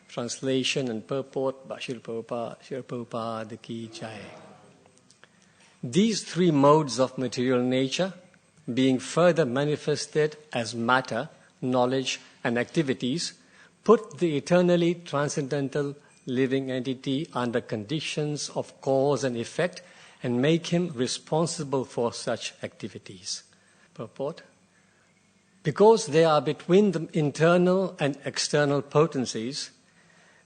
Translation and purport by Srila Prabhupada Ki Jai. These three modes of material nature, being further manifested as matter, knowledge, and activities, put the eternally transcendental living entity under conditions of cause and effect and make him responsible for such activities. Purport. Because they are between the internal and external potencies,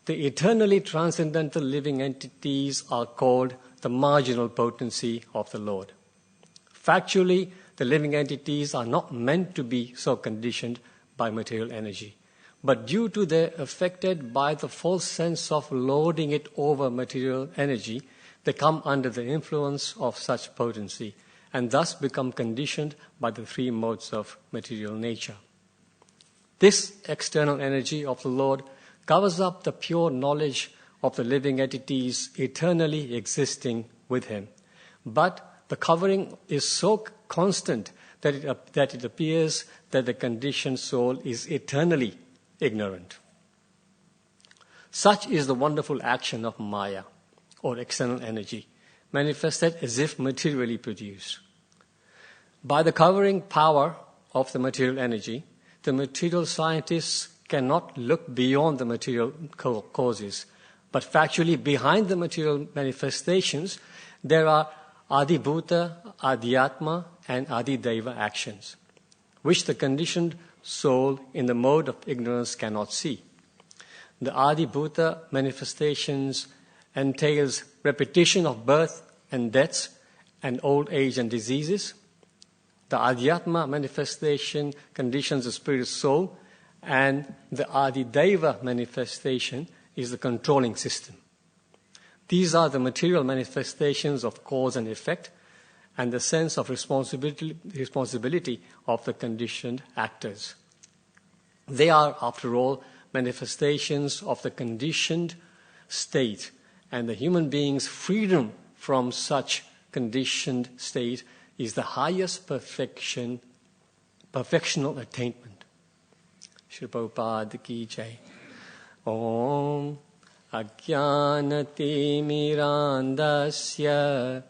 the eternally transcendental living entities are called the marginal potency of the Lord. Factually, the living entities are not meant to be so conditioned by material energy, but due to their affected by the false sense of lording it over material energy, they come under the influence of such potency and thus become conditioned by the three modes of material nature. This external energy of the Lord covers up the pure knowledge of the living entities eternally existing with him. But the covering is so constant that it appears that the conditioned soul is eternally ignorant. Such is the wonderful action of Maya, or external energy, manifested as if materially produced. By the covering power of the material energy, the material scientists cannot look beyond the material causes, but factually behind the material manifestations, there are Adibhuta, Adhyatma, and Adidaiva actions, which the conditioned soul in the mode of ignorance cannot see. The Adibhuta manifestations entails repetition of birth and deaths and old age and diseases. The Adhyatma manifestation conditions the spirit soul, and the Adidaiva manifestation is the controlling system. These are the material manifestations of cause and effect and the sense of responsibility of the conditioned actors. They are, after all, manifestations of the conditioned state, and the human being's freedom from such conditioned state is the highest perfectional attainment. Srila Prabhupada Ki Jai. Om Ajnanati Mirandasya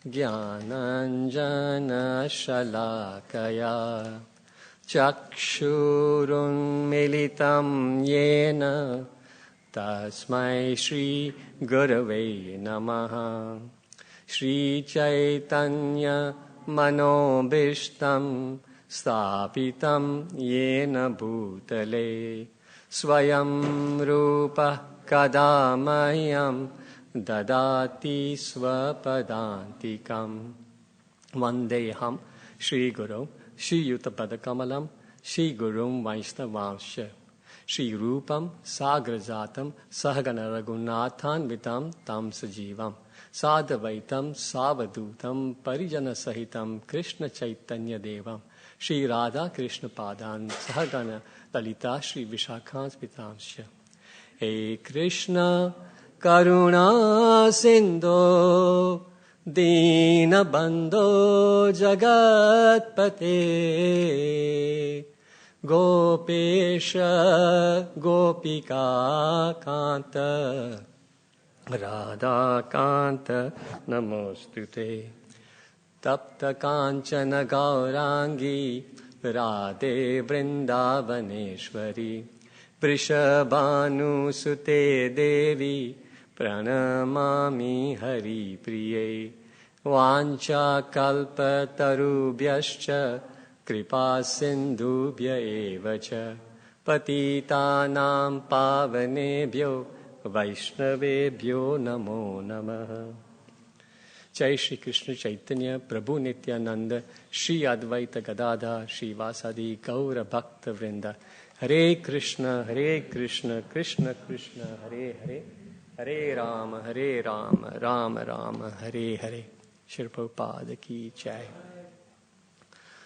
Jnananjana Shalakaya Chakshurun Militam Yena Tasmai Shri Gurave Namaha Shri Chaitanya Manobishtam Stapitam Yena Bhutale Swayam Rupa Kadamayam Dadati Swapadantikam Vandeham Shri Guru Shri Yutapada Kamalam Shri Gurum Vaishnavamsha Shri Rupam Sagrajatam Sahagana Raghunathan Vitam Tam Sajivam Sadavaitam Savadutam Parijana Sahitam Krishna Chaitanya Devam Shri Radha Krishna Padan Sahagana Lalita Shri Vishakhans Vitamsha. Hey Krishna Karuna Sindho Dina Bandho Jagatpate Gopesha Gopika Kanta Radha Kanta Namostute Tapta Kanchana Gaurangi Radhe Vrindavaneshwari Prishabhanu Sute Devi Pranamami Hari Priye Vancha Kalpa Tarubhyascha Kripa Sindhubhya Evacha Patitanam Pavanebhyo Vaishnavebhyo Namo Namaha. Jai Shri Krishna Chaitanya Prabhu Nityananda Shri Advaita Gadadhar Shri Vasadi Gaura Bhakta Vrinda. Hare Krishna Krishna Krishna Hare Hare Hare Rama Rama Rama Hare Hare. Shri Prabhupada Ki Jai.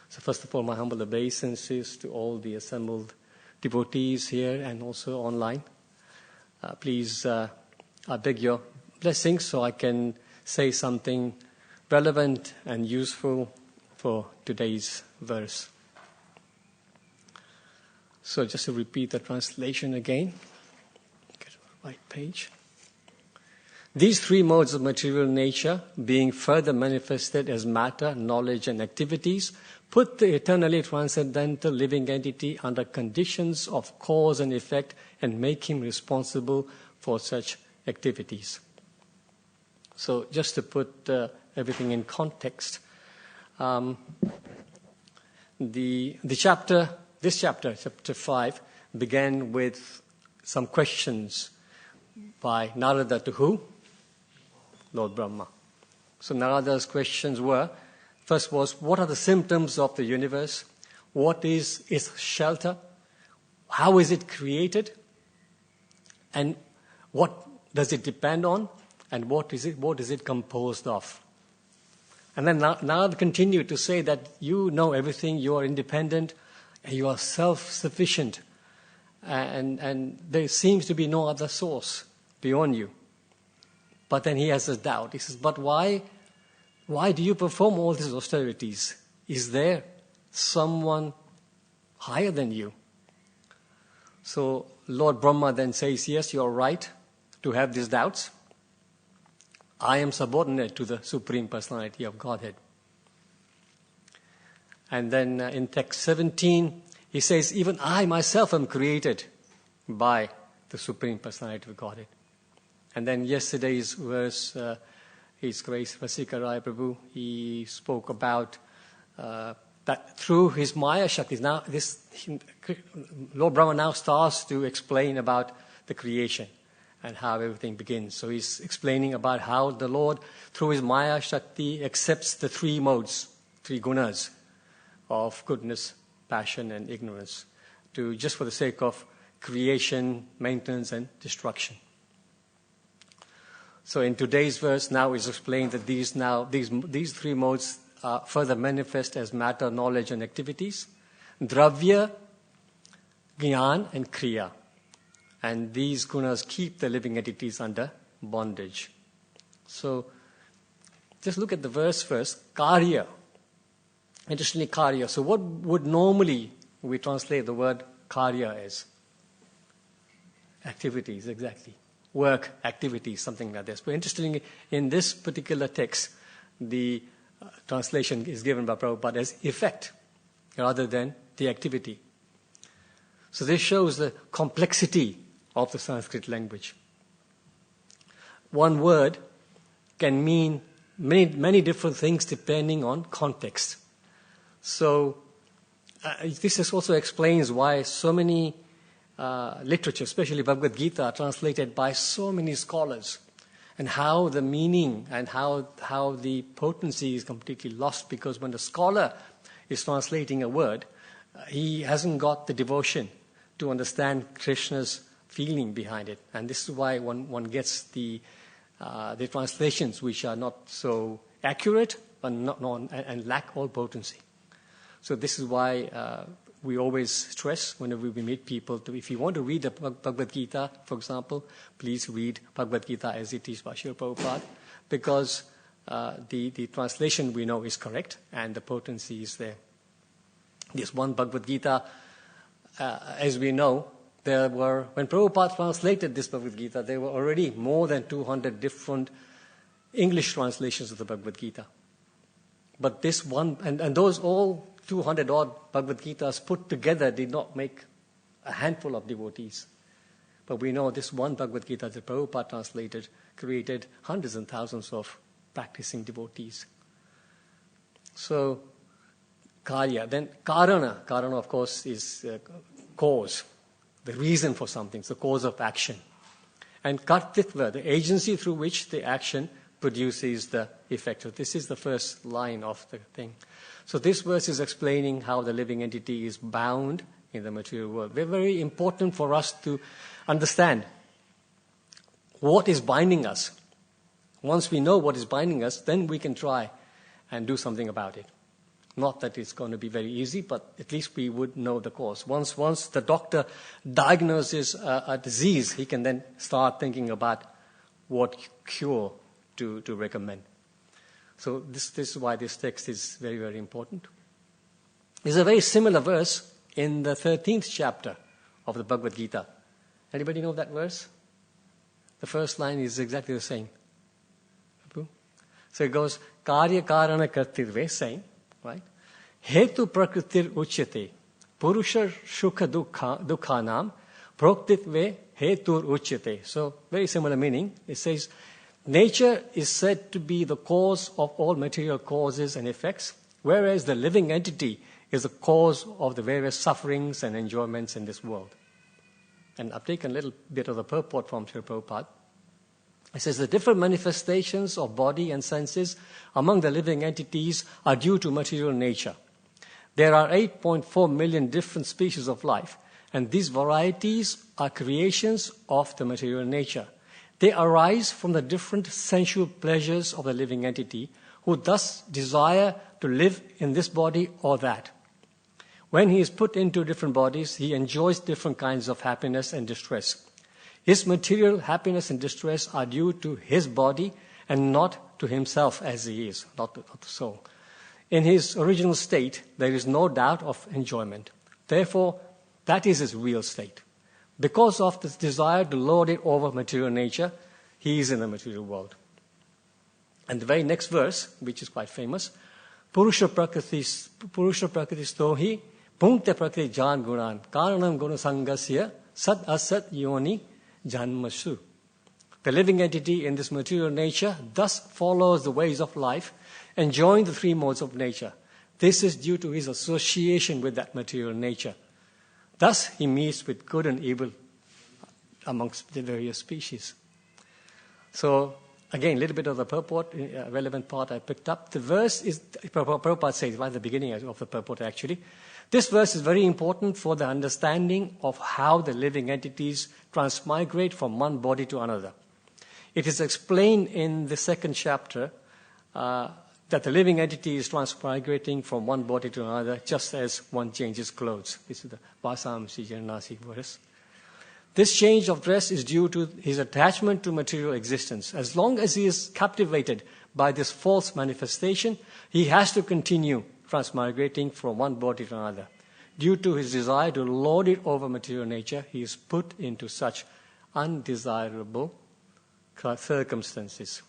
So first of all, my humble obeisances to all the assembled devotees here and also online. Please, I beg your blessings so I can say something relevant and useful for today's verse. So just to repeat the translation again. right page. These three modes of material nature, being further manifested as matter, knowledge, and activities, put the eternally transcendental living entity under conditions of cause and effect and make him responsible for such activities. So just to put everything in context, this chapter, chapter 5, began with some questions by Narada to who? Lord Brahma. So Narada's questions were, first was, what are the symptoms of the universe? What is its shelter? How is it created? And what does it depend on? And what is it composed of? And then Narada continued to say that you know everything, you are independent, and you are self-sufficient. And there seems to be no other source beyond you. But then he has a doubt. He says, but why do you perform all these austerities? Is there someone higher than you? So Lord Brahma then says, yes, you are right to have these doubts. I am subordinate to the Supreme Personality of Godhead. And then in text 17, he says, even I myself am created by the Supreme Personality of Godhead. And then yesterday's verse, His Grace Vasika Rai Prabhu, he spoke about that through his Maya Shakti. Now, Lord Brahma now starts to explain about the creation and how everything begins. So he's explaining about how the Lord, through his Maya Shakti, accepts the three modes, three gunas of goodness, passion, and ignorance, just for the sake of creation, maintenance, and destruction. So in today's verse now is explained that these three modes are further manifest as matter, knowledge, and activities. Dravya, Gyan, and Kriya. And these gunas keep the living entities under bondage. So just look at the verse first. Karya. Interestingly, Karya. So what would normally we translate the word Karya as? Activities, exactly. Work, activities, something like this. But interestingly, in this particular text, the translation is given by Prabhupada as effect rather than the activity. So this shows the complexity of the Sanskrit language. One word can mean many different things depending on context. So this also explains why so many literature, especially Bhagavad Gita, are translated by so many scholars, and how the meaning and how the potency is completely lost, because when the scholar is translating a word, he hasn't got the devotion to understand Krishna's feeling behind it. And this is why one gets the translations which are not so accurate and lack all potency. So this is why we always stress whenever we meet people, if you want to read the Bhagavad Gita, for example, please read Bhagavad Gita as it is by Srila Prabhupada, because the translation we know is correct and the potency is there. This one Bhagavad Gita, as we know, when Prabhupada translated this Bhagavad Gita, there were already more than 200 different English translations of the Bhagavad Gita. But this one, and those all 200 odd Bhagavad Gitas put together did not make a handful of devotees. But we know this one Bhagavad Gita that Prabhupada translated created hundreds and thousands of practicing devotees. So, Karya. Then Karana. Karana, of course, is cause, the reason for something, it's the cause of action. And Kartitva, the agency through which the action produces the effect. So this is the first line of the thing. So this verse is explaining how the living entity is bound in the material world. Very, very important for us to understand what is binding us. Once we know what is binding us, then we can try and do something about it. Not that it's going to be very easy, but at least we would know the cause. Once the doctor diagnoses a disease, he can then start thinking about what cure to recommend. So this is why this text is very, very important. There's a very similar verse in the 13th chapter of the Bhagavad Gita. Anybody know that verse? The first line is exactly the same. So it goes, Karya Karana Kartirve, same, right? Hetu Prakritir Uchyate, Purusha Shukha Dukhanam, Proktitve Hetur Uchyate. So very similar meaning. It says, nature is said to be the cause of all material causes and effects, whereas the living entity is the cause of the various sufferings and enjoyments in this world. And I've taken a little bit of the purport from Srila Prabhupada. It says the different manifestations of body and senses among the living entities are due to material nature. There are 8.4 million different species of life, and these varieties are creations of the material nature. They arise from the different sensual pleasures of the living entity, who thus desire to live in this body or that. When he is put into different bodies, he enjoys different kinds of happiness and distress. His material happiness and distress are due to his body and not to himself as he is, not the soul. In his original state, there is no doubt of enjoyment. Therefore, that is his real state. Because of this desire to lord it over material nature, he is in the material world. And the very next verse, which is quite famous, Purusha Prakriti Stohi, Punkta Prakriti Jan Gunan, Karanam Guna Sangasya, Sat Asat Yoni, Janmasu. The living entity in this material nature thus follows the ways of life, enjoying the three modes of nature. This is due to his association with that material nature. Thus, he meets with good and evil amongst the various species. So, again, a little bit of the purport, relevant part I picked up. The verse is, Prabhupada says right at the beginning of the purport actually, this verse is very important for the understanding of how the living entities transmigrate from one body to another. It is explained in the second chapter that the living entity is transmigrating from one body to another just as one changes clothes. This is the Vasamsi Janasi verse. This change of dress is due to his attachment to material existence. As long as he is captivated by this false manifestation, he has to continue transmigrating from one body to another. Due to his desire to lord it over material nature, he is put into such undesirable circumstances.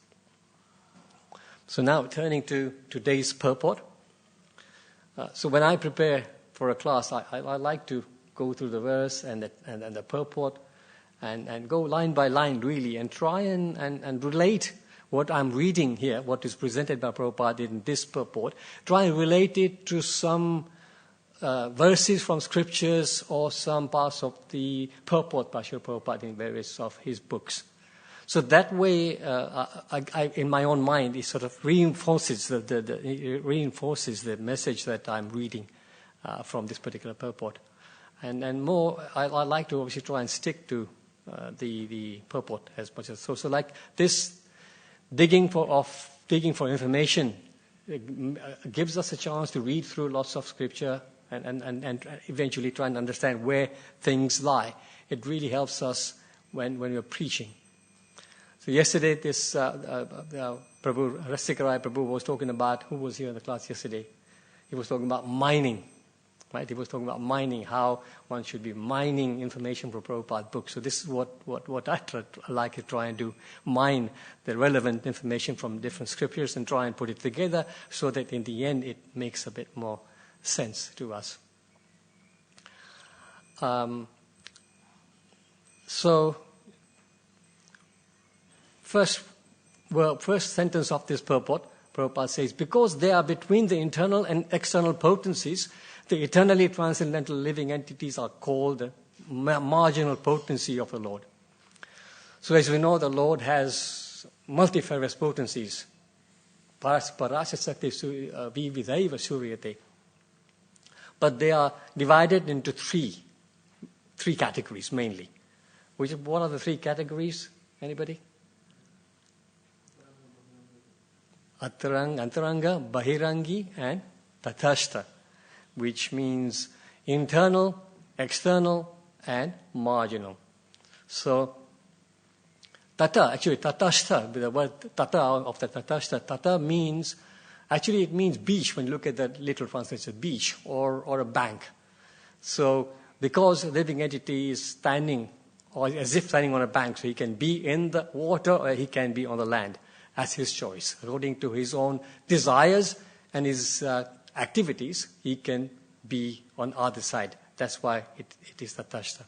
So now, turning to today's purport. So when I prepare for a class, I like to go through the verse and the purport and go line by line, really, and try and relate what I'm reading here, what is presented by Prabhupada in this purport, try and relate it to some verses from scriptures or some parts of the purport by Srila Prabhupada in various of his books. So that way, I in my own mind, it sort of reinforces the message that I'm reading from this particular purport. And more, I like to obviously try and stick to the purport as much as so. So like this digging for information gives us a chance to read through lots of scripture and eventually try and understand where things lie. It really helps us when we're preaching. So yesterday, this Prabhu Rasikarai Prabhu was talking about, who was here in the class yesterday? He was talking about mining, right? He was talking about mining, how one should be mining information from Prabhupada books. So this is what I like to try and do, mine the relevant information from different scriptures and try and put it together so that in the end it makes a bit more sense to us. First sentence of this purport, Prabhupada says, because they are between the internal and external potencies, the eternally transcendental living entities are called the marginal potency of the Lord. So as we know, the Lord has multifarious potencies. But they are divided into three categories mainly. What are the three categories? Anybody? Antaranga, Bahirangi, and Tatashta, which means internal, external, and marginal. So, Tatashta, the word Tata of the Tatashta, Tata means, actually it means beach when you look at the literal translation, beach or a bank. So, because a living entity is standing or as if standing on a bank. So he can be in the water or he can be on the land. That's his choice. According to his own desires and his activities, he can be on either side. That's why it is Tatastha.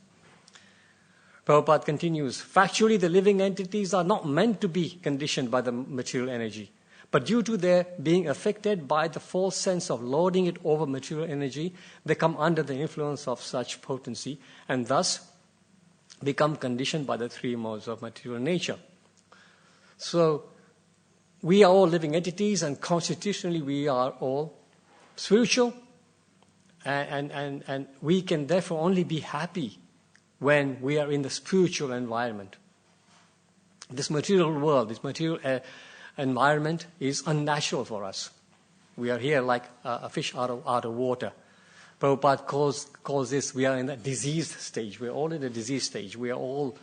Prabhupada continues, factually the living entities are not meant to be conditioned by the material energy, but due to their being affected by the false sense of lording it over material energy, they come under the influence of such potency and thus become conditioned by the three modes of material nature. So, we are all living entities and constitutionally we are all spiritual and we can therefore only be happy when we are in the spiritual environment. This material world, this material environment is unnatural for us. We are here like a fish out of water. Prabhupada calls this, we are in a diseased stage. We are all in a diseased stage. We are all,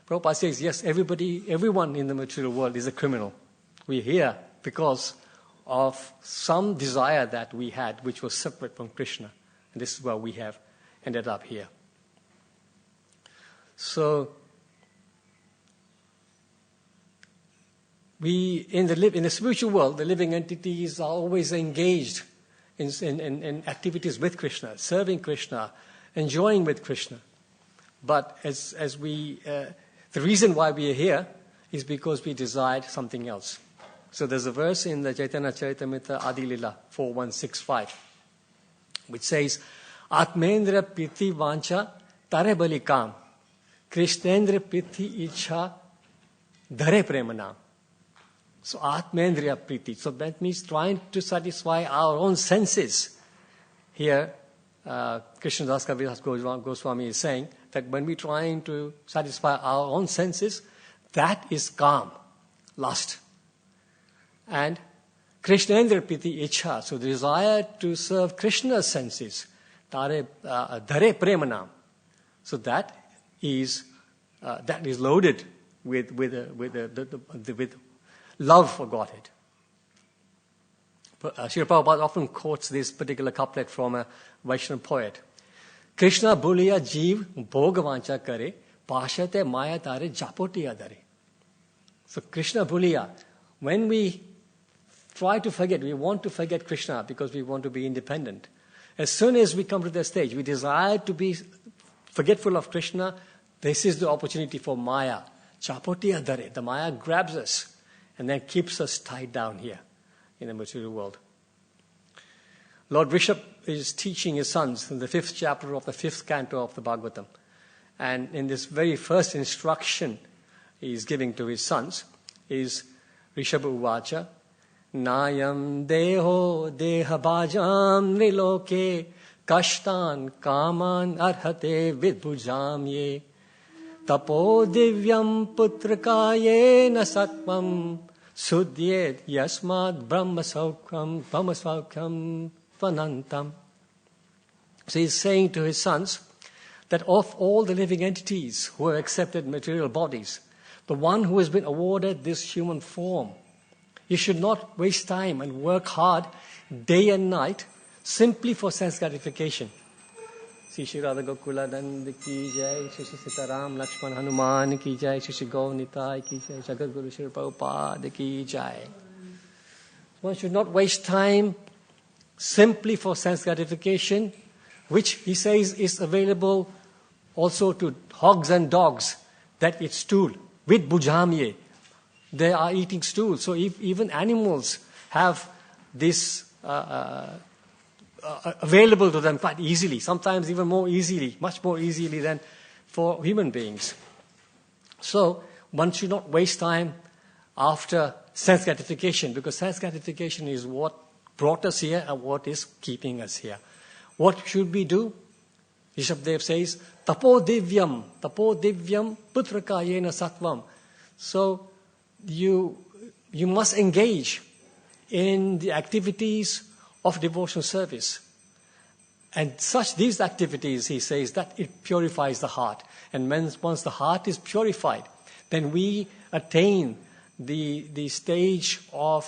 Prabhupada says, yes, everyone in the material world is a criminal. We are here because of some desire that we had, which was separate from Krishna. And this is why we have ended up here. So, in the spiritual world, the living entities are always engaged in activities with Krishna, serving Krishna, enjoying with Krishna. But the reason why we are here is because we desired something else. So there's a verse in the Chaitanya Charitamrita Adi Lila 4165, which says, Atmendra Priti Vancha Tare Bali Kam, Krishnendra Priti Icha Dhare Premanam. So Atmendriya Priti. So that means trying to satisfy our own senses. Here, Krishnadas Kaviraj Goswami is saying that when we're trying to satisfy our own senses, that is kam, lust. And Krishnendra Priti Icha, so the desire to serve Krishna's senses, Dhare Premanam. So that is loaded with love for Godhead. Srila Prabhupada often quotes this particular couplet from a Vaishnava poet. Krishna buliya jeev bhogavancha kare, pashate maya tare japotiya dare. So Krishna buliya, when we try to forget, we want to forget Krishna because we want to be independent. As soon as we come to that stage, we desire to be forgetful of Krishna, this is the opportunity for maya. Japotiya dare, the maya grabs us and then keeps us tied down here in the material world. Lord Rishabh is teaching his sons in the 5th chapter of the 5th canto of the Bhagavatam. And in this very first instruction he is giving to his sons is Rishabha Uvacha, Nayam Deho Deha Bhajam Niloke Kashtan Kaman Arhate Vidbhujam Ye Tapo Divyam Putrakaye Nasatvam Sudyed Yasmad Brahmasaukham Tvanantam. So he's saying to his sons that of all the living entities who have accepted material bodies, the one who has been awarded this human form, you should not waste time and work hard day and night simply for sense gratification. Shri Radha Gokula Nand ki jai, Shri Sitaram Lakshman Hanuman ki jai, Shri Gaur Nitai ki jai, Jagat Guru Shri Prabhupada ki jai. One should not waste time simply for sense gratification, which he says is available also to hogs and dogs that eat stool. With bujamye, they are eating stool. So if even animals have this available to them quite easily, sometimes even more easily, much more easily than for human beings. So one should not waste time after sense gratification, because sense gratification is what brought us here and what is keeping us here. What should we do? Rishabdev says, Tapo divyam putrakayena satvam. So you must engage in the activities of devotional service. And these activities, he says, that it purifies the heart. And once the heart is purified, then we attain the stage of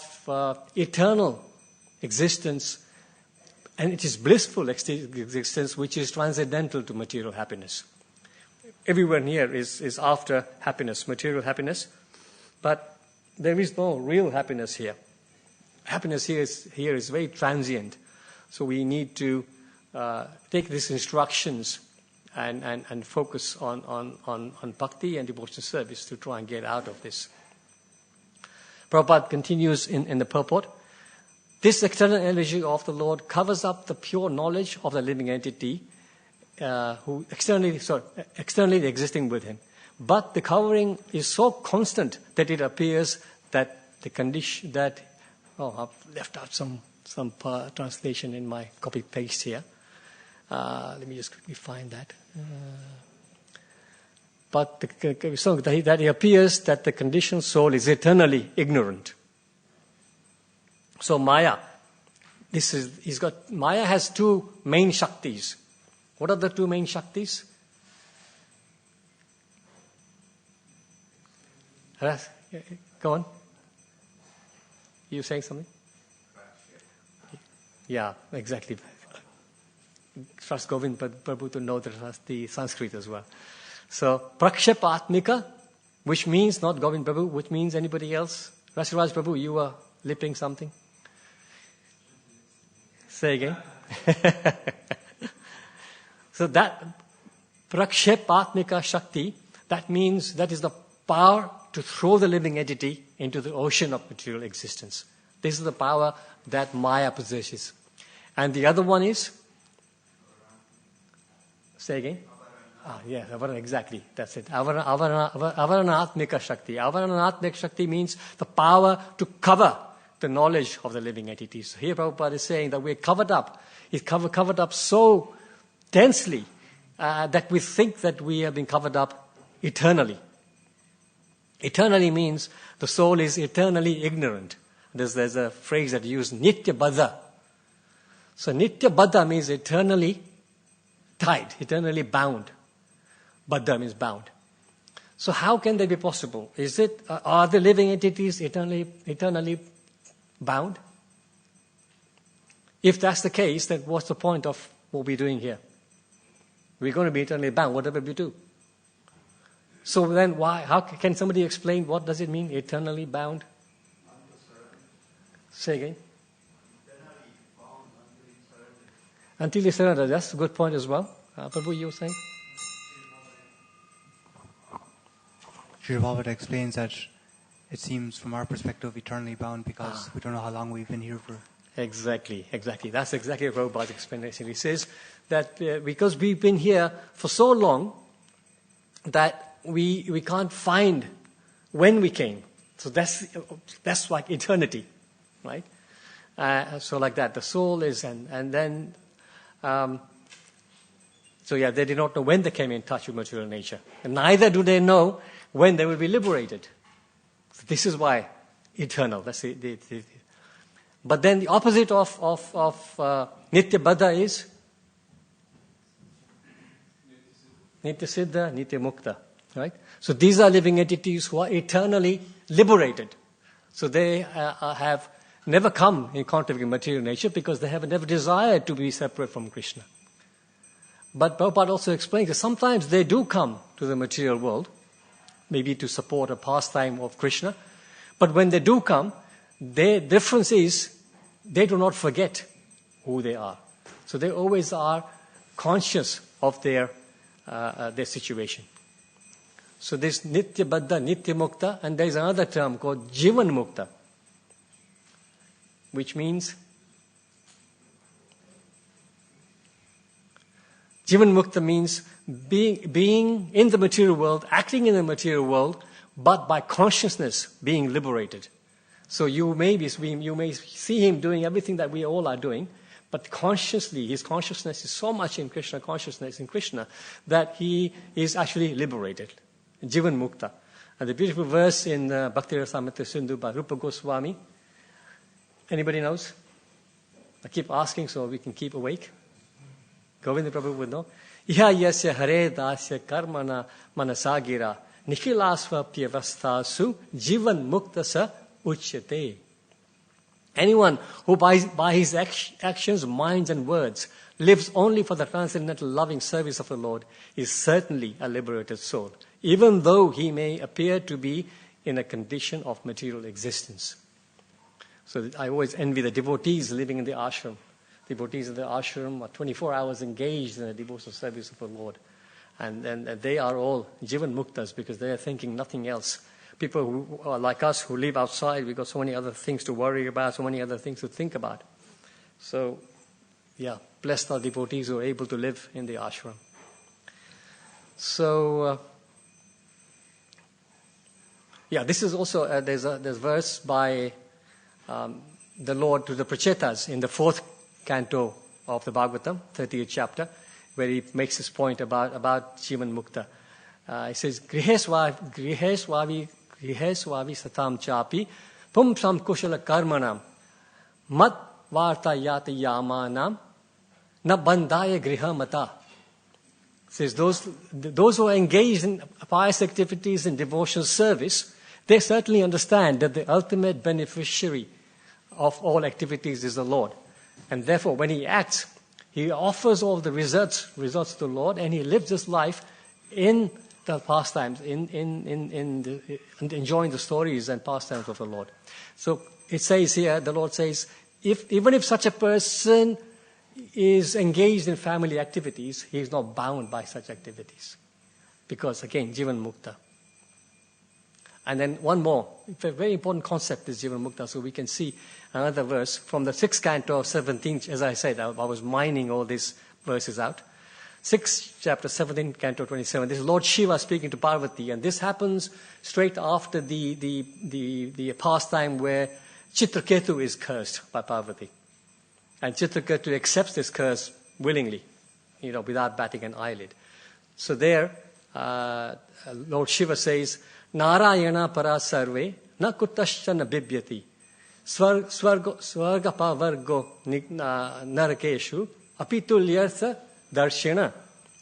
eternal existence, and it is blissful existence which is transcendental to material happiness. everyone here is after happiness, material happiness, but there is no real happiness here. Happiness here is very transient. So we need to take these instructions and focus on bhakti and devotional service to try and get out of this. Prabhupada continues in the purport. This external energy of the Lord covers up the pure knowledge of the living entity who externally existing with him. But the covering is so constant that it appears that the condition that I've left out some translation in my copy paste here. Let me just quickly find that. But that it appears that the conditioned soul is eternally ignorant. So Maya, Maya has two main Shaktis. What are the two main Shaktis? Go on. You saying something? Yeah, exactly. Trust Govind Prabhu to know the Sanskrit as well. So, Prakshepatmika, which means not Govind Prabhu, which means anybody else. Rasiraj Prabhu, you were lipping something. Say again. So that Prakshepatmika Shakti, that means that is the power to throw the living entity into the ocean of material existence. This is the power that Maya possesses. And the other one is? Say again. Yes, Avarana, exactly. That's it. Avaranatmika Shakti. Avaranatmika Shakti means the power to cover the knowledge of the living entities. Here Prabhupada is saying that we're covered up. It's covered up so densely that we think that we have been covered up eternally. Eternally means the soul is eternally ignorant. There's a phrase that uses Nitya Baddha. So Nitya Baddha means eternally tied, eternally bound. Baddha means bound. So how can that be possible? Are the living entities eternally bound? If that's the case, then what's the point of what we're doing here? We're going to be eternally bound, whatever we do. So then how can somebody explain what does it mean, eternally bound? Say again. Until you surrender. That's a good point as well. Prabhu, you were saying? Srila Prabhupada explains that it seems from our perspective eternally bound because we don't know how long we've been here for. Exactly. That's exactly Prabhupada's explanation. He says that because we've been here for so long that we can't find when we came. So that's like eternity, right? So like that, the soul is, and then, they did not know when they came in touch with material nature. And neither do they know when they will be liberated. So this is why eternal. That's it. But then the opposite of Nitya Baddha is Nitya Siddha, Nitya Mukta. Right? So these are living entities who are eternally liberated. So they have never come in contact with material nature because they have never desired to be separate from Krishna. But Prabhupada also explains that sometimes they do come to the material world, maybe to support a pastime of Krishna. But when they do come, their difference is they do not forget who they are. So they always are conscious of their situation. So there's Nitya Baddha, Nitya Mukta, and there's another term called Jivan Mukta, which means Jivan Mukta means being in the material world, acting in the material world, but by consciousness being liberated. So you may see him doing everything that we all are doing, but consciously, his consciousness is so much in Krishna, consciousness in Krishna, that he is actually liberated. Jivan Mukta. And the beautiful verse in Bhakti Rasamrita Sindhu by Rupa Goswami. Anybody knows? I keep asking so we can keep awake. Govinda Prabhu would know. Iha yasya hare dasya karmana manasagira nikhilasva pyavastasu jivan mukta sa uchyate. Anyone who by his actions, minds and words lives only for the transcendental loving service of the Lord is certainly a liberated soul, even though he may appear to be in a condition of material existence. So I always envy the devotees living in the ashram. Devotees in the ashram are 24 hours engaged in the devotional service of the Lord. And they are all Jivan Muktas because they are thinking nothing else. People who are like us who live outside, we've got so many other things to worry about, so many other things to think about. So, yeah, blessed are devotees who are able to live in the ashram. So, this is also, there's a verse by the Lord to the Prachetas in the 4th canto of the Bhagavatam, 30th chapter, where he makes this point about Jivan Mukta. He says, Griheswavi satam chapi pumsam kushala karmanam mat varta yata yamanam na bandaya griha mata. Says those who are engaged in pious activities and devotional service, they certainly understand that the ultimate beneficiary of all activities is the Lord. And therefore, when he acts, he offers all the results to the Lord, and he lives his life in the pastimes, in enjoying the stories and pastimes of the Lord. So it says here, the Lord says, even if such a person is engaged in family activities, he is not bound by such activities. Because again, Jivan Mukta. And then one more, a very important concept is Jivan Mukta, so we can see another verse from the 6th canto of 17th, as I said, I was mining all these verses out. 6th chapter, 17th canto, 27. This is Lord Shiva speaking to Parvati, and this happens straight after the pastime where Chitraketu is cursed by Parvati. And Chitraketu accepts this curse willingly, without batting an eyelid. So there, Lord Shiva says, Narayana para sarve na kutascha na bibyati swarga pavargo narakeshu apitulyartha darshana.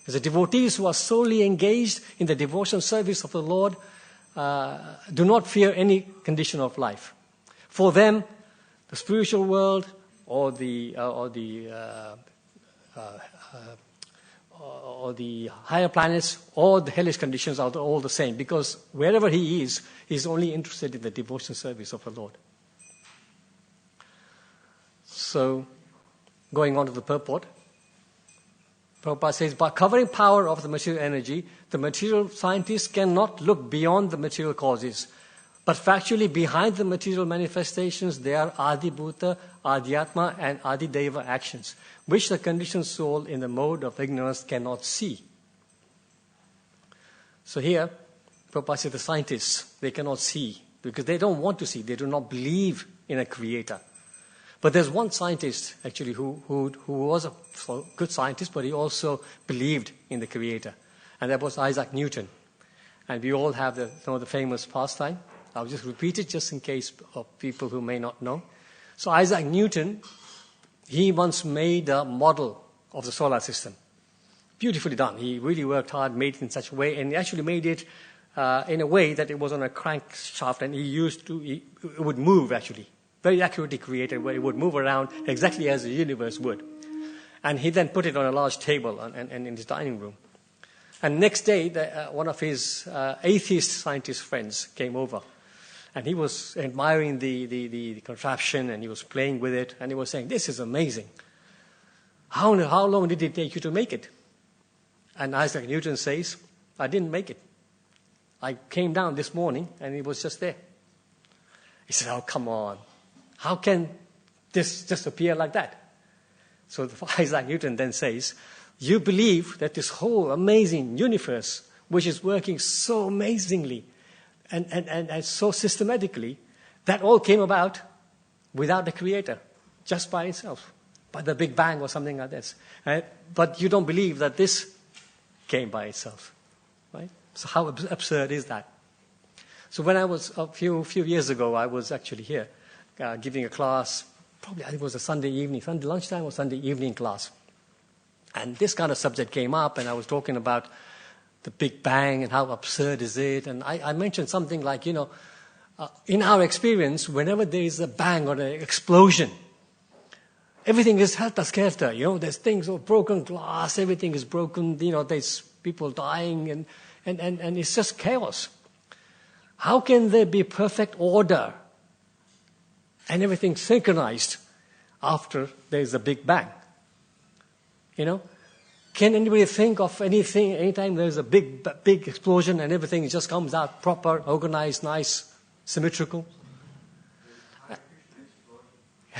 The devotees who are solely engaged in the devotional service of the Lord do not fear any condition of life. For them, the spiritual world or the higher planets or the hellish conditions are all the same, because wherever he is, he's only interested in the devotional service of the Lord. So, going on to the purport, Prabhupada says, by covering power of the material energy, the material scientists cannot look beyond the material causes. But factually, behind the material manifestations, there are Adibhuta, Adhyatma, and Adideva actions, which the conditioned soul in the mode of ignorance cannot see. So here, Prabhupada says the scientists, they cannot see, because they don't want to see. They do not believe in a creator. But there's one scientist, actually, who was a good scientist, but he also believed in the creator. And that was Isaac Newton. And we all have the famous pastime. I'll just repeat it just in case of people who may not know. So Isaac Newton, he once made a model of the solar system. Beautifully done. He really worked hard, made it in such a way, and he actually made it in a way that it was on a crankshaft, and it would move actually. Very accurately created, where it would move around exactly as the universe would. And he then put it on a large table and in his dining room. And next day, one of his atheist scientist friends came over. And he was admiring the contraption, and he was playing with it, and he was saying, "This is amazing. How long did it take you to make it?" And Isaac Newton says, "I didn't make it. I came down this morning, and it was just there." He said, "Oh, come on. How can this just appear like that?" So Isaac Newton then says, "You believe that this whole amazing universe, which is working so amazingly, and so systematically, that all came about without the creator, just by itself, by the Big Bang or something like this. But you don't believe that this came by itself, right? So how absurd is that?" So when I was, a few years ago, I was actually here giving a class, probably I think it was a Sunday lunchtime or Sunday evening class. And this kind of subject came up, and I was talking about the Big Bang and how absurd is it. And I mentioned something like, in our experience, whenever there is a bang or an explosion, everything is helter-skelter. There's things of broken glass, everything is broken, there's people dying, and it's just chaos. How can there be perfect order and everything synchronized after there's a big bang? Can anybody think of anything, anytime there's a big explosion and everything just comes out proper, organized, nice, symmetrical?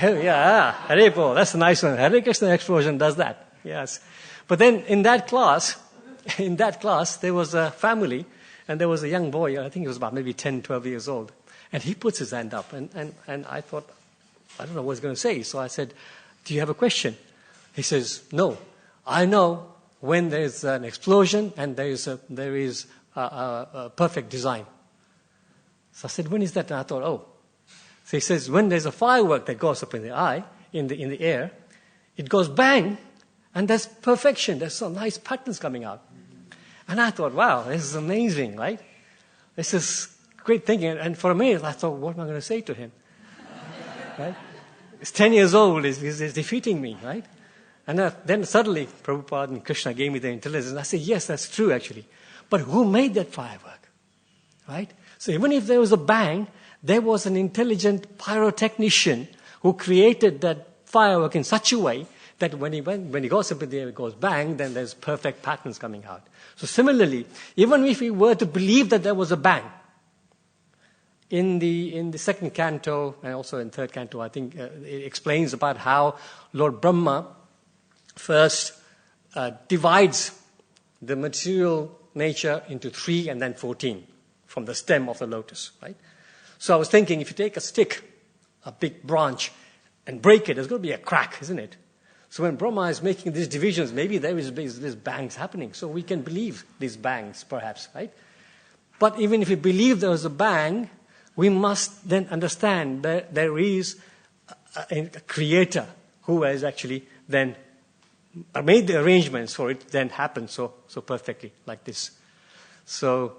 Yeah, Haribo, that's a nice one. Hare Krishna explosion does that, yes. But then in that class, there was a family, and there was a young boy, I think he was about maybe 10, 12 years old, and he puts his hand up, and I thought, I don't know what he's going to say. So I said, do you have a question? He says, no. I know when there's an explosion and there is a perfect design. So I said, when is that? And I thought, oh. So he says, when there's a firework that goes up in the air, it goes bang, and there's perfection. There's some nice patterns coming out. And I thought, wow, this is amazing, right? This is great thinking. And for a minute, I thought, what am I going to say to him? Right? He's 10 years old. He's defeating me, right? And then suddenly, Prabhupada and Krishna gave me the intelligence. I said, yes, that's true, actually. But who made that firework? Right? So even if there was a bang, there was an intelligent pyrotechnician who created that firework in such a way that when he goes up in the air, it goes bang, then there's perfect patterns coming out. So similarly, even if we were to believe that there was a bang, in the second canto, and also in third canto, I think it explains about how Lord Brahma first divides the material nature into 3 and then 14 from the stem of the lotus, right? So I was thinking, if you take a stick, a big branch, and break it, there's going to be a crack, isn't it? So when Brahma is making these divisions, maybe there is these bangs happening. So we can believe these bangs, perhaps, right? But even if we believe there was a bang, we must then understand that there is a creator who has actually then made the arrangements for it then happen so perfectly like this. So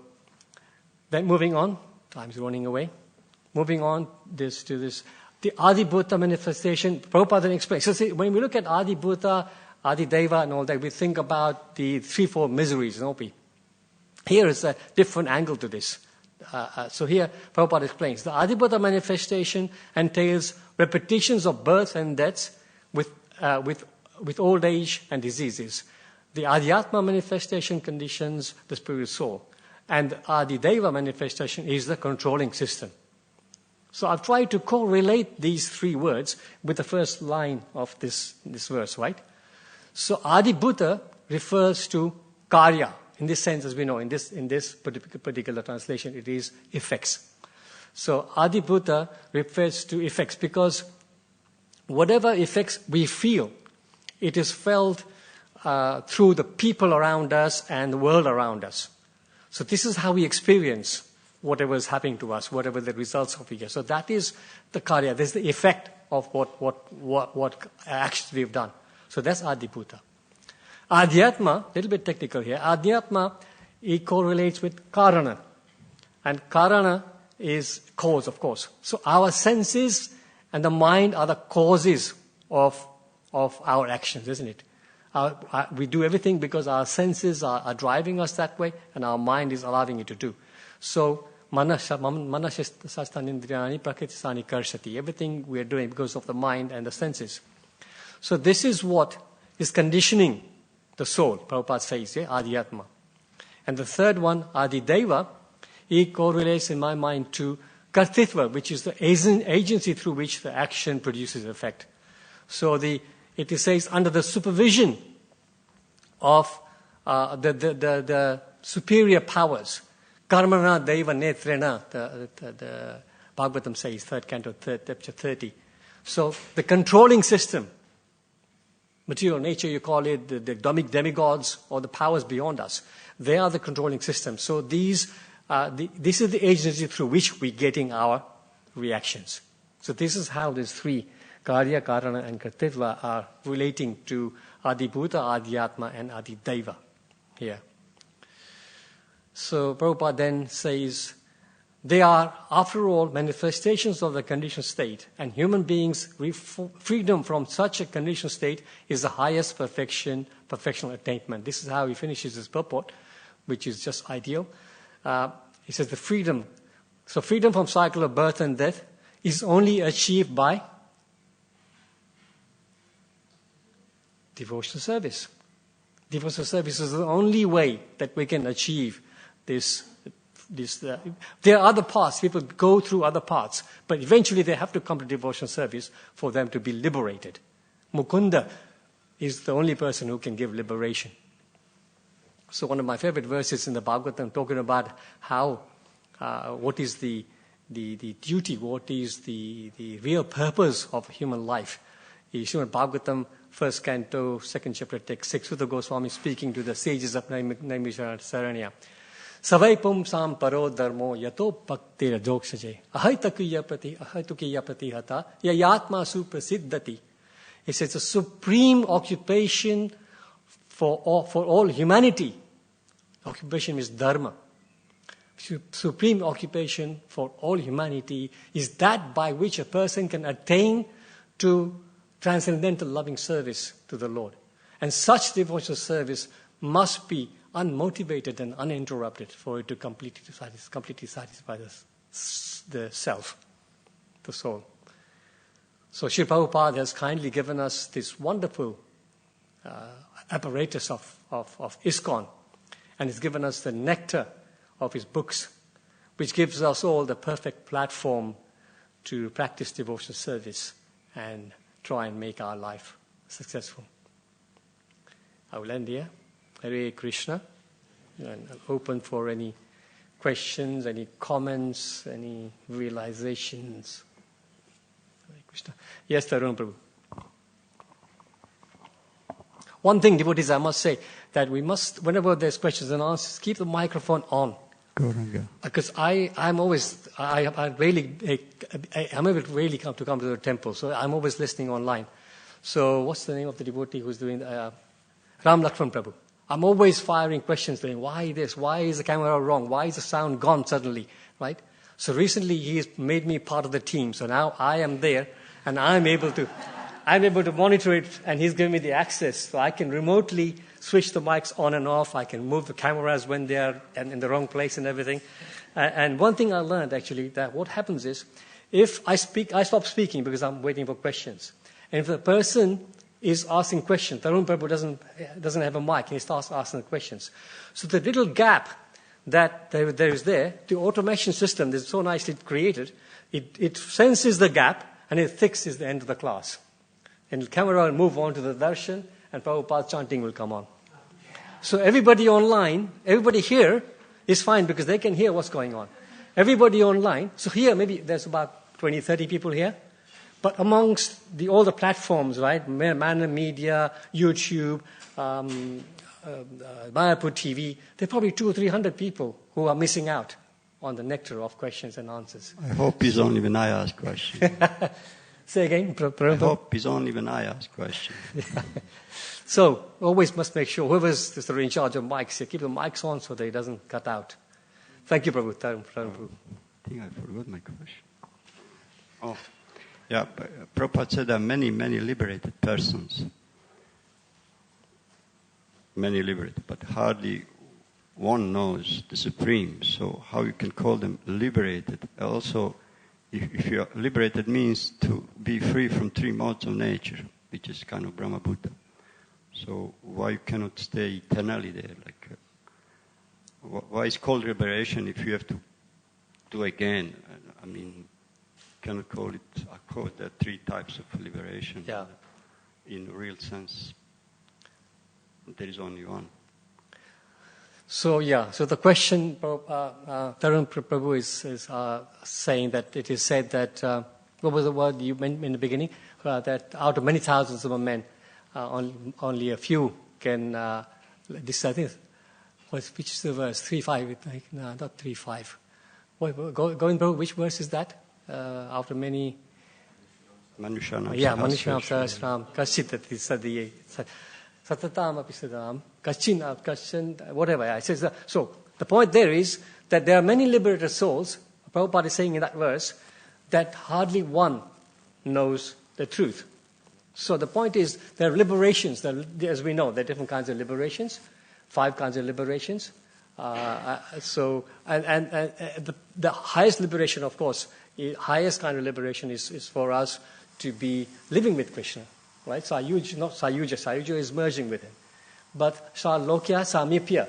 then moving on, time's running away. Moving on to this, the Adibhuta manifestation, Prabhupada then explains. So see, when we look at Adibhuta, Adideva and all that, we think about the 3-4 miseries, don't we? Here is a different angle to this. So here, Prabhupada explains, the Adibhuta manifestation entails repetitions of birth and deaths with old age and diseases. The Adhyatma manifestation conditions the spirit soul. And the Adideva manifestation is the controlling system. So I've tried to correlate these 3 words with the first line of this verse, right? So Adibhuta refers to karya. In this sense, as we know, in this particular translation, it is effects. So Adibhuta refers to effects because whatever effects we feel, it is felt through the people around us and the world around us. So this is how we experience whatever is happening to us, whatever the results of it. So that is the karya. This is the effect of what actions we have done. So that's Adibhuta. Adhyatma, a little bit technical here. Adhyatma, it correlates with karana. And karana is cause, of course. So our senses and the mind are the causes of our actions, isn't it? We do everything because our senses are driving us that way, and our mind is allowing it to do. So, manasasthanindriyani prakritisani karshati. Everything we are doing because of the mind and the senses. So this is what is conditioning the soul, Prabhupada says, Adhyatma. And the third one, Adideva, it correlates in my mind to Kartitva, which is the agency through which the action produces effect. So it says under the supervision of the superior powers, Karmana Deva Netrena, the Bhagavatam says, 3rd canto, chapter 30. So the controlling system, material nature, you call it, the demigods or the powers beyond us, they are the controlling system. So this is the agency through which we're getting our reactions. So this is how these 3, Karya, Karana, and Kartitva, are relating to Adibhuta, Adhyatma, and Adideva here. So Prabhupada then says, They are, after all, manifestations of the conditioned state, and human beings' freedom from such a conditioned state is the highest perfectional attainment. This is how he finishes his purport, which is just ideal. He says the freedom from cycle of birth and death is only achieved by devotional service. Devotional service is the only way that we can achieve this. There are other paths. People go through other paths, but eventually they have to come to devotional service for them to be liberated. Mukunda is the only person who can give liberation. So one of my favorite verses in the Bhagavatam talking about how, what is the duty, what is the real purpose of human life. Is Srimad Bhagavatam, 1st canto, 2nd chapter, text 6, Sutta Goswami speaking to the sages of Naimisharanya. Savai pumsam paro dharmo yato bhaktir adoksaje ahaitukya prati hata yayatma suprasiddhati. He says a supreme occupation for all humanity. Occupation means dharma. Supreme occupation for all humanity is that by which a person can attain to transcendental loving service to the Lord. And such devotional service must be unmotivated and uninterrupted for it to completely satisfy the self, the soul. So Srila Prabhupada has kindly given us this wonderful apparatus of ISKCON, and has given us the nectar of his books, which gives us all the perfect platform to practice devotional service and try and make our life successful. I will end here. Hare Krishna. And I'm open for any questions, any comments, any realizations. Hare Krishna. Yes, Tarun Prabhu. One thing, devotees, I must say, that we must, whenever there's questions and answers, keep the microphone on. Because I'm always, I'm able to really come to the temple, so I'm always listening online. So what's the name of the devotee who's doing Ram Lakshman Prabhu? I'm always firing questions, saying, why this? Why is the camera wrong? Why is the sound gone suddenly? Right? So recently he's made me part of the team. So now I am there, and I'm able to monitor it, and he's given me the access. So I can remotely switch the mics on and off. I can move the cameras when they are in the wrong place and everything. And one thing I learned, actually, that what happens is, if I stop speaking because I'm waiting for questions. And if the person is asking questions, Tarun Prabhu doesn't have a mic, and he starts asking the questions. So the little gap that there is there, the automation system is so nicely created, it senses the gap, and it fixes the end of the class. And the camera will move on to the darshan, and Prabhupada's chanting will come on. So everybody online, everybody here is fine because they can hear what's going on. Everybody online, so here maybe there's about 20, 30 people here. But amongst all the platforms, right, Manna Media, YouTube, Mayapur TV, there are probably 200 or 300 people who are missing out on the nectar of questions and answers. I hope it's only when I ask questions. Say again. I hope it's only when I ask questions. So always must make sure whoever's in charge of mics here, keep the mics on so that it doesn't cut out. Thank you, Prabhu. I think I forgot my question. Oh, yeah. Prabhupada said there are many, many liberated persons. Many liberated, but hardly one knows the Supreme. So how you can call them liberated? Also, if you are liberated means to be free from three modes of nature, which is kind of Brahma Buddha. So why you cannot stay eternally there? Like, why is called liberation if you have to do again? I mean, cannot call it. I call it there are three types of liberation. Yeah. In real sense, there is only one. So the question, Tarun Prabhu is saying that it is said that, what was the word you meant in the beginning? That out of many thousands of men, only a few can, this I think, which is the verse? 3:5, no, not 3:5. Going Prabhu, which verse is that? After many... Manushanam Sahasram, Kashit, Satatam apisadam, Kashin, whatever. So the point there is that there are many liberated souls Prabhupada is saying in that verse that hardly one knows the truth. So the point is, there are liberations. As we know, there are different kinds of liberations, 5 kinds of liberations. The highest liberation, of course, highest kind of liberation is for us to be living with Krishna, right? Sayuja, not Sayuja. Sayuja is merging with him. But Salokya, Samipya.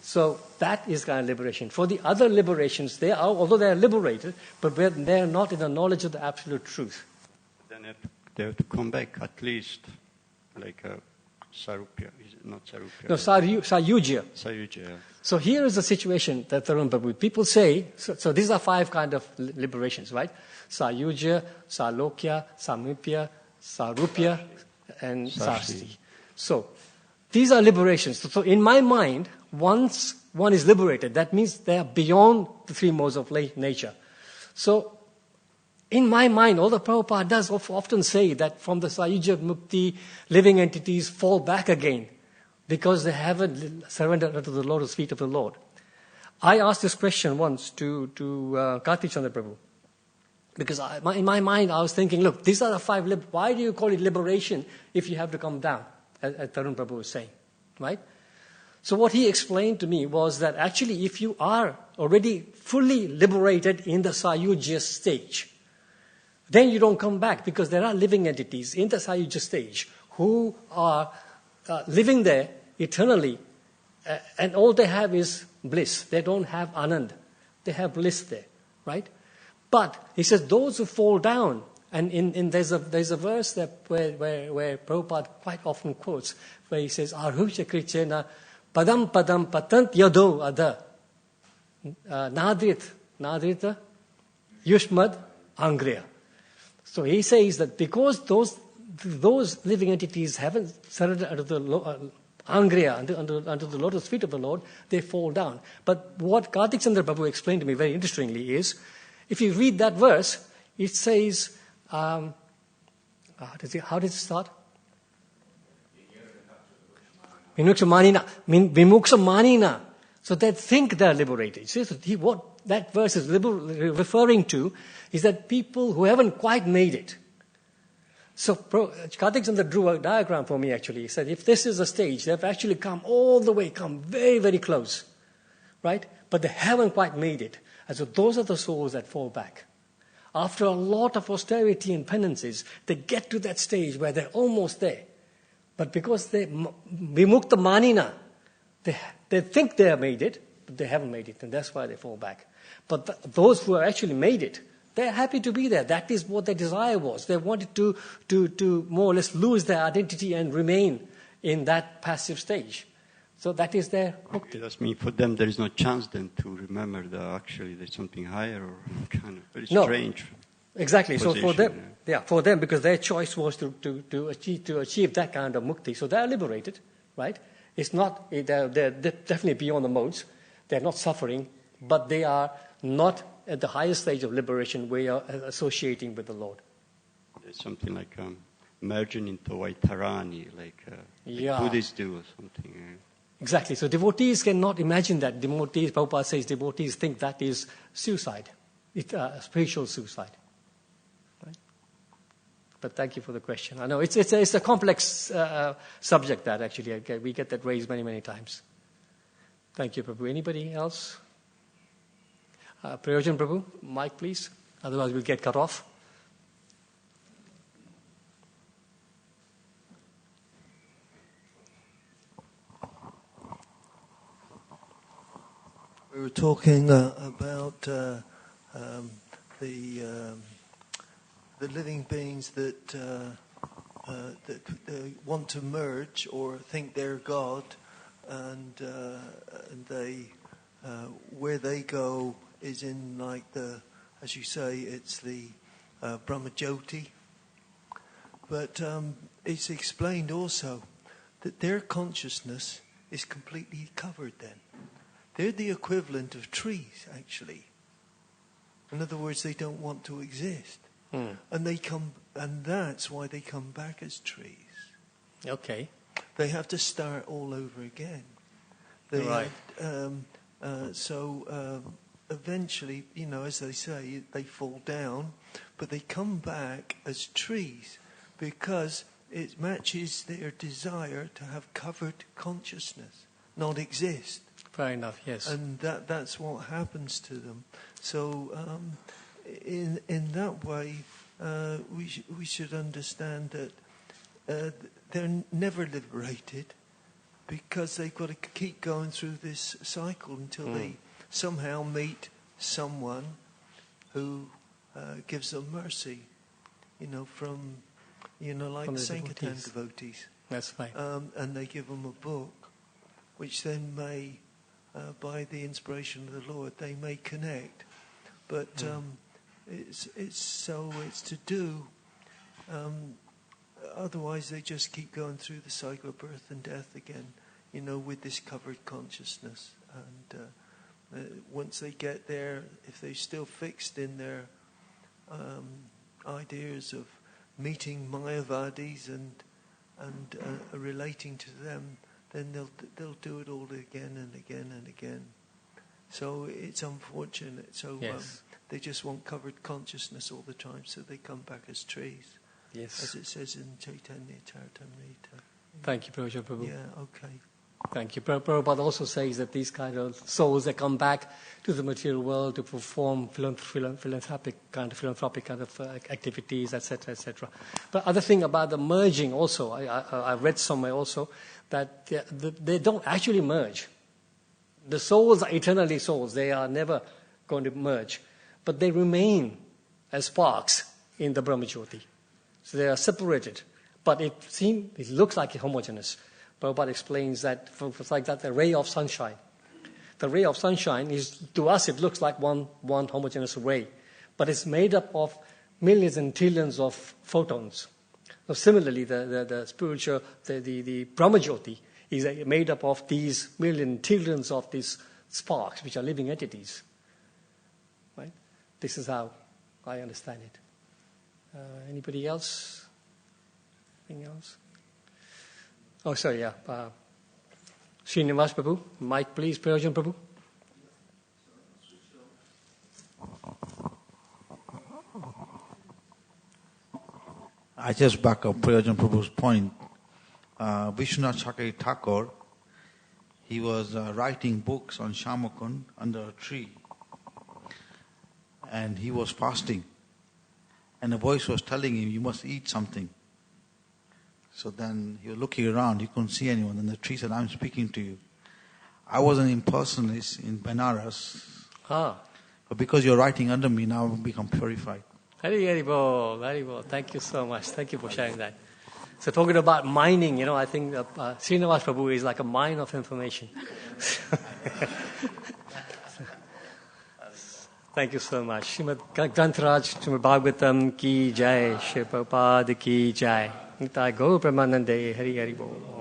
So that is kind of liberation. For the other liberations, although they are liberated, but they are not in the knowledge of the absolute truth. Then they have to come back at least, like a Sarupya, is it not Sarupya? No, Sayuja. Sayuja, yeah. So here is the situation that Tarun Prabhu, people say, so these are 5 kind of liberations, right? Sayuja, Salokya, Samipya, Sarupya, and Sarsti. So these are liberations. So in my mind, once one is liberated, that means they are beyond the 3 modes of nature. So in my mind, although Prabhupada does often say that from the Sayuja Mukti, living entities fall back again because they haven't surrendered unto the lotus feet of the Lord. I asked this question once to Kartik Chandra Prabhu. Because in my mind, I was thinking, look, these are the 5, why do you call it liberation if you have to come down, as Tarun Prabhu was saying, right? So what he explained to me was that actually if you are already fully liberated in the Sayuja stage, then you don't come back because there are living entities in the Sayuja stage who are living there eternally, and all they have is bliss. They don't have Anand. They have bliss there, right? But he says those who fall down, and there's a verse that where Prabhupada quite often quotes, where he says, Arhusha Krichena Padam Padam Patant Yado Ada Nadrita Yushmad Angriya. So he says that because those living entities haven't surrendered under the Angriya, under the lotus feet of the Lord, they fall down. But what Kartik Chandra Prabhu explained to me very interestingly is, if you read that verse, it says, how does it start? Vimuksha manina. So they think they're liberated. So what that verse is referring to is that people who haven't quite made it. So Kartik Chandra drew a diagram for me actually. He said, if this is a stage, they've actually come very, very close, right? But they haven't quite made it. And so those are the souls that fall back. After a lot of austerity and penances, they get to that stage where they're almost there. But because they vimukta manina, they think they have made it, but they haven't made it, and that's why they fall back. But those who have actually made it, they're happy to be there. That is what their desire was. They wanted to more or less lose their identity and remain in that passive stage. So that is their mukti. That's mean for them there is no chance then to remember that actually there's something higher or kind of very strange. Exactly. Position, so for them, because their choice was to achieve that kind of mukti, so they're liberated, right? It's not they're definitely beyond the modes. They're not suffering, but they are not at the highest stage of liberation where you're associating with the Lord. There's something like merging into Vaitarani, like Buddhists do or something. Exactly. So devotees cannot imagine that. Prabhupada says devotees think that is suicide. It's spiritual suicide. Right? But thank you for the question. I know it's a complex subject that actually we get that raised many, many times. Thank you, Prabhu. Anybody else? Prayojan Prabhu, mic please. Otherwise we'll get cut off. We were talking about the living beings that want to merge or think they're God, and they where they go is in like as you say, it's the Brahmajyoti. But it's explained also that their consciousness is completely covered then. They're the equivalent of trees, actually. In other words, they don't want to exist. And that's why they come back as trees. Okay. They have to start all over again. They right. eventually, as they say, they fall down, but they come back as trees because it matches their desire to have covered consciousness, not exist. Fair enough, yes. And that's what happens to them. So in that way, we should understand that they're never liberated because they've got to keep going through this cycle until they somehow meet someone who gives them mercy, from like From the Sankirtan devotees. devotees. That's right. And they give them a book, which then may, by the inspiration of the Lord, they may connect. But it's to do. Otherwise, they just keep going through the cycle of birth and death again, with this covered consciousness. And once they get there, if they're still fixed in their ideas of meeting Mayavadis and relating to them, then they'll do it all again and again and again. So it's unfortunate. So Yes. they just want covered consciousness all the time, so they come back as trees, Yes. as it says in Chaitanya Charitamrita. Thank you, Prabhupada Prabhu. Yeah, okay. Thank you. Prabhupada also says that these kind of souls that come back to the material world to perform philanthropic kind of activities, etc., etc. But other thing about the merging also, I read somewhere also that they don't actually merge. The souls are eternally souls; they are never going to merge, but they remain as sparks in the Brahmajyoti. So they are separated, but it looks like homogeneous. Prabhupada explains that it's like that, the ray of sunshine. The ray of sunshine is, to us, it looks like one homogeneous ray, but it's made up of millions and trillions of photons. So similarly, the spiritual, the Brahmajyoti is made up of these million trillions of these sparks, which are living entities. Right? This is how I understand it. Anybody else? Anything else? Oh, sorry, yeah. Srinivas Prabhu, mic please, Prayojan Prabhu. I just back up Prayojan Prabhu's point. Vishwanath Chakravarti Thakur, he was writing books on Shamakund under a tree. And he was fasting. And a voice was telling him, you must eat something. So then he was looking around, he couldn't see anyone. And the tree said, I'm speaking to you. I was an impersonalist in Benares. But because you're writing under me, now I've become purified. Very well. Thank you so much. Thank you for sharing that. So talking about mining, I think Srinivas Prabhu is like a mine of information. Thank you so much. Srimad Grantaraj, Srimad Bhagavatam ki jai, Shri Prabhupada ki jai. Nitai Gaur Premanande, Hari Hari Bol.